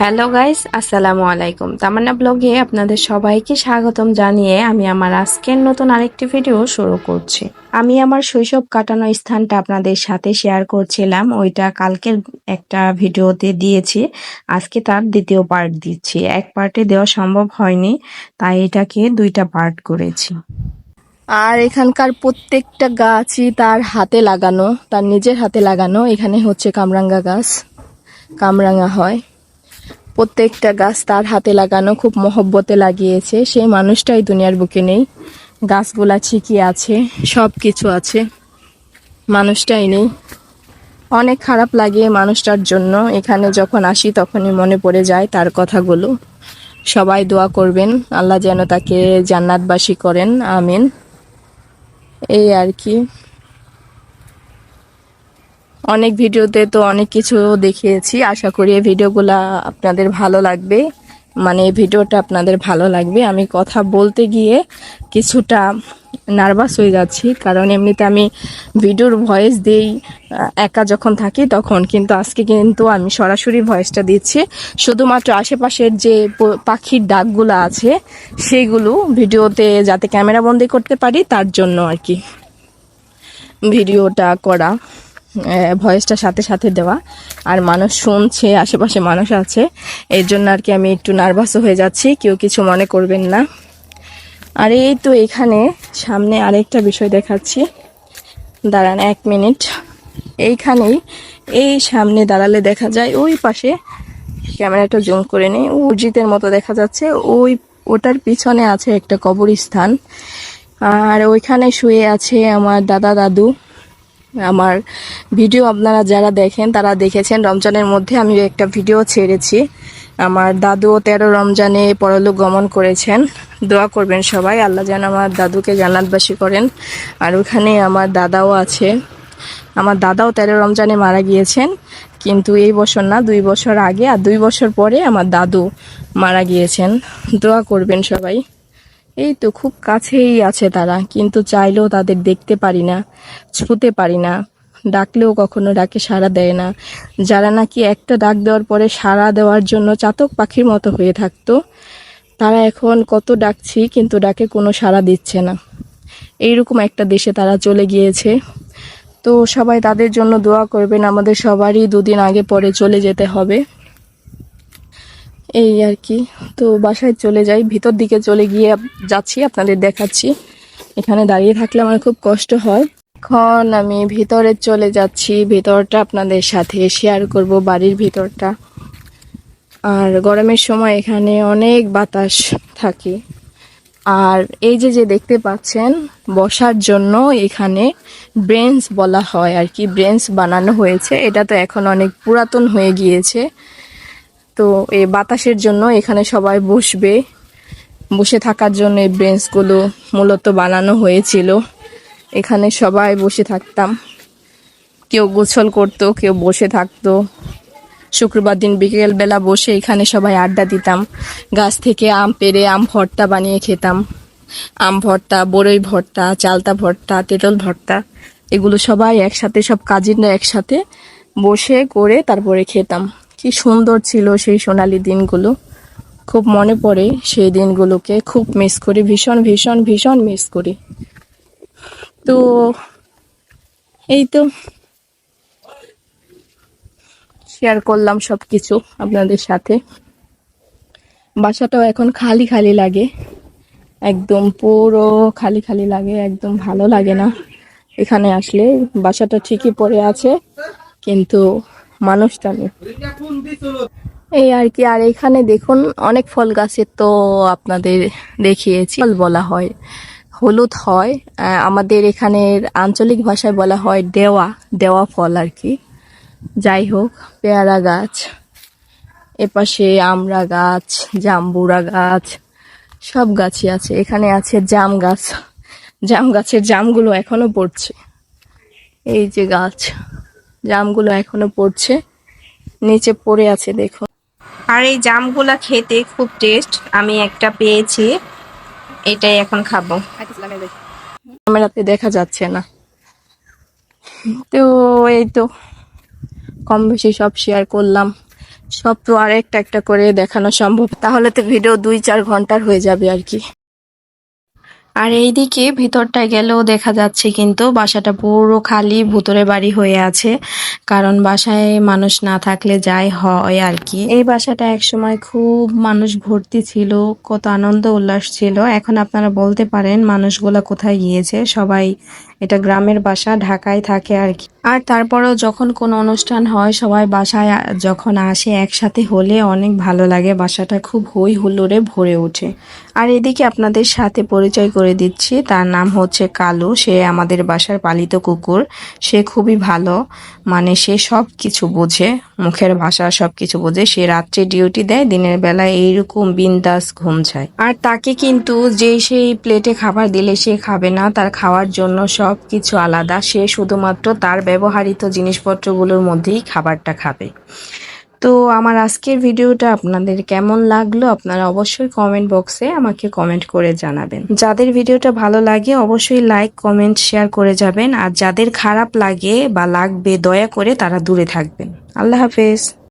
Hello guys, আসসালামু আলাইকুম। তামান্না ব্লগে আপনাদের সবাইকে স্বাগতম জানিয়ে আমি আমার আজকের নতুন আরেকটি ভিডিও শুরু করছি। আমি আমার শৈশব কাটানো স্থানটা আপনাদের সাথে শেয়ার করছিলাম। ওইটা কালকের একটা ভিডিওতে দিয়েছি, আজকে তার দ্বিতীয় পার্ট দিচ্ছি। এক পার্টে দেওয়া সম্ভব হয়নি, তাই এটাকে দুইটা পার্ট করেছি। আর এখানকার প্রত্যেকটা গাছই তার হাতে লাগানো, তার নিজের হাতে লাগানো। এখানে হচ্ছে কামরাঙ্গা গাছ, কামরাঙা হয়। প্রত্যেকটা গাছ তার হাতে লাগানো, খুব মহব্বতে লাগিয়েছে। সেই মানুষটাই দুনিয়ার বুকে নেই। গাছগুলা ঠিকই আছে, সব কিছু আছে, মানুষটাই নেই। অনেক খারাপ লাগে মানুষটার জন্য। এখানে যখন আসি তখনই মনে পড়ে যায় তার কথাগুলো। সবাই দোয়া করবেন, আল্লাহ যেন তাকে জান্নাতবাসী করেন, আমিন। এই আর কি। অনেক ভিডিওতে তো অনেক কিছু দেখিয়েছি, আশা করি এই ভিডিওগুলা আপনাদের ভালো লাগবে। মানে এই ভিডিওটা আপনাদের ভালো লাগবে। আমি কথা বলতে গিয়ে কিছুটা নার্ভাস হয়ে যাচ্ছি, কারণ এমনিতে আমি ভিডিওর ভয়েস দেই একা যখন থাকি তখন, কিন্তু আজকে কিন্তু আমি সরাসরি ভয়েসটা দিচ্ছি। শুধুমাত্র আশেপাশের যে পাখির ডাকগুলো আছে সেগুলো ভিডিওতে যাতে ক্যামেরা বন্দি করতে পারি তার জন্য আর কি ভিডিওটা করা, ভয়েসটা সাথে সাথে দেওয়া। আর মানুষ শুনছে, আশেপাশে মানুষ আছে, এর জন্য আর কি আমি একটু নার্ভাসও হয়ে যাচ্ছি, কেউ কিছু মনে করবেন না। আর এই তো এখানে সামনে আরেকটা বিষয় দেখাচ্ছি, দাঁড়ান 1 মিনিট। এইখানেই, এই সামনে দাঁড়ালে দেখা যায় ওই পাশে, ক্যামেরাটা জুম করে নেই, মসজিদের মতো দেখা যাচ্ছে। ওটার পিছনে আছে একটা কবরস্থান, আর ওইখানে শুয়ে আছে আমার দাদা দাদু। আমার ভিডিও আপনারা যারা দেখেন তারা দেখেছেন, রমজানের মধ্যে আমি একটা ভিডিও ছেড়েছি। আমার দাদুও 13 রমজানে পরলোক গমন করেছেন। দোয়া করবেন সবাই, আল্লাহ যেন আমার দাদুকে জান্নাতবাসী করেন। আর ওখানে আমার দাদাও আছে। আমার দাদাও 13 রমজানে মারা গিয়েছেন, কিন্তু এই বছর না, 2 বছর আগে, আর 2 বছর পরে আমার দাদু মারা গিয়েছেন। দোয়া করবেন সবাই। এই তো খুব কাছেই আছে তারা, কিন্তু চাইলেও তাদের দেখতে পারি না, ছুঁতে পারি না, ডাকলেও কখনো ডাকে সাড়া দেয় না। যারা নাকি একটা ডাক দেওয়ার পরে সাড়া দেওয়ার জন্য চাতক পাখির মতো হয়ে থাকতো, তারা এখন কত ডাকছি কিন্তু ডাকে কোনো সাড়া দিচ্ছে না। এইরকম একটা দেশে তারা চলে গিয়েছে। তো সবাই তাদের জন্য দোয়া করবেন। আমাদের সবারই 2 দিন আগে পরে চলে যেতে হবে, এই আর কি। তো বাসায় চলে যাই, ভিতর দিকে চলে গিয়ে যাচ্ছি, আপনাদের দেখাচ্ছি। এখানে দাঁড়িয়ে থাকলে আমার খুব কষ্ট হয়। এখন আমি ভিতরে চলে যাচ্ছি, ভিতরটা আপনাদের সাথে শেয়ার করব, বাড়ির ভিতরটা। আর গরমের সময় এখানে অনেক বাতাস থাকে। আর এই যে যে দেখতে পাচ্ছেন, বসার জন্য এখানে বেঞ্চ বলা হয় আর কি, বেঞ্চ বানানো হয়েছে। এটা তো এখন অনেক পুরাতন হয়ে গিয়েছে। তো এই বাতাসের জন্য এখানে সবাই বসবে, বসে থাকার জন্য এই বেঞ্চগুলো মূলত বানানো হয়েছিল। এখানে সবাই বসে থাকতাম, কেউ গোসল করতো, কেউ বসে থাকতো। শুক্রবার দিন বিকেল বেলা বসে এখানে সবাই আড্ডা দিতাম। গাছ থেকে আম পেড়ে আম ভর্তা বানিয়ে খেতাম। আম ভর্তা, বড়ই ভর্তা, চালতা ভর্তা, তেঁতুল ভর্তা, এগুলো সবাই একসাথে, সব কাজিনরা একসাথে বসে করে তারপরে খেতাম। কি সুন্দর ছিল সেই সোনালি দিনগুলো, খুব মনে পড়ে সেই দিনগুলোকে, খুব মিস করি, ভীষণ ভীষণ ভীষণ মিস করি। তো এই তো শেয়ার করলাম সবকিছু আপনাদের সাথে। বাসাটাও এখন খালি খালি লাগে, একদম পুরো খালি খালি লাগে, একদম ভালো লাগে না এখানে আসলে। বাসাটা ঠিকই পড়ে আছে, কিন্তু মানুষটা নেই, এই আর কি। আর এখানে দেখুন অনেক ফল গাছের তো আপনাদের দেখিয়েছি, ফল বলা হয়, হলুদ হয়। আমাদের এখানের আঞ্চলিক ভাষায় বলা হয় দেওয়া, দেওয়া ফল আর কি। যাই হোক, পেয়ারা গাছ, এপাশে আমড়া গাছ, জাম্বুরা গাছ, সব গাছই আছে। এখানে আছে জাম গাছ, জাম গাছের জামগুলো এখনো পড়ছে। এই যে গাছ, জামগুলো এখনো পড়ছে, নিচে পড়ে আছে দেখুন। আর এই জামগুলা খেতে খুব টেস্ট, আমি একটা পেয়েছি, এটাই এখন খাবো। ক্যামেরাতে দেখা যাচ্ছে না। তো এই তো কম বেশি সব শেয়ার করলাম। সব তো আর একটা একটা করে দেখানো সম্ভব, তাহলে তো ভিডিও 2-4 ঘন্টার হয়ে যাবে আর কি। আর এইদিকে ভিতরটায় গেলেও দেখা যাচ্ছে কিন্তু বাসাটা পুরো খালি ভুতুরে বাড়ি হয়ে আছে, কারণ বাসায় মানুষ না থাকলে যাই হয় আর কি। এই বাসাটা একসময় খুব মানুষ ভর্তি ছিল, কত আনন্দ উল্লাস ছিল। এখন আপনারা বলতে পারেন মানুষগুলা কোথায় গিয়েছে, সবাই এটা গ্রামের বাসা, ঢাকায় থাকে আর কি। আর তারপরেও যখন কোনো অনুষ্ঠান হয় সবাই বাসায় যখন আসে একসাথে হলে অনেক ভালো লাগে, বাসাটা খুব হই হুল্লোড়ে ভরে ওঠে। আর এদিকে আপনাদের সাথে পরিচয় করে দিচ্ছি, তার নাম হচ্ছে কালু, সে আমাদের বাসার পালিত কুকুর। সে খুবই ভালো, মানে সে সব কিছু বোঝে, মুখের ভাষা সব কিছু বোঝে। সে রাত্রে ডিউটি দেয়, দিনের বেলায় এইরকম বিন্দাস ঘুম যায়। আর তাকে কিন্তু যে সেই প্লেটে খাবার দিলে সে খাবে না, তার খাওয়ার জন্য সব কিছু আলাদা। সে শুধুমাত্র তার ব্যবহৃত জিনিসপত্রগুলোর মধ্যেই খাবারটা খাবে। তো আমার আজকের ভিডিওটা আপনাদের কেমন লাগলো আপনারা অবশ্যই কমেন্ট বক্সে আমাকে কমেন্ট করে জানাবেন। যাদের ভিডিওটা ভালো লাগে অবশ্যই লাইক কমেন্ট শেয়ার করে যাবেন, আর যাদের খারাপ লাগে বা লাগবে দয়া করে তারা দূরে থাকবেন। আল্লাহ হাফেজ।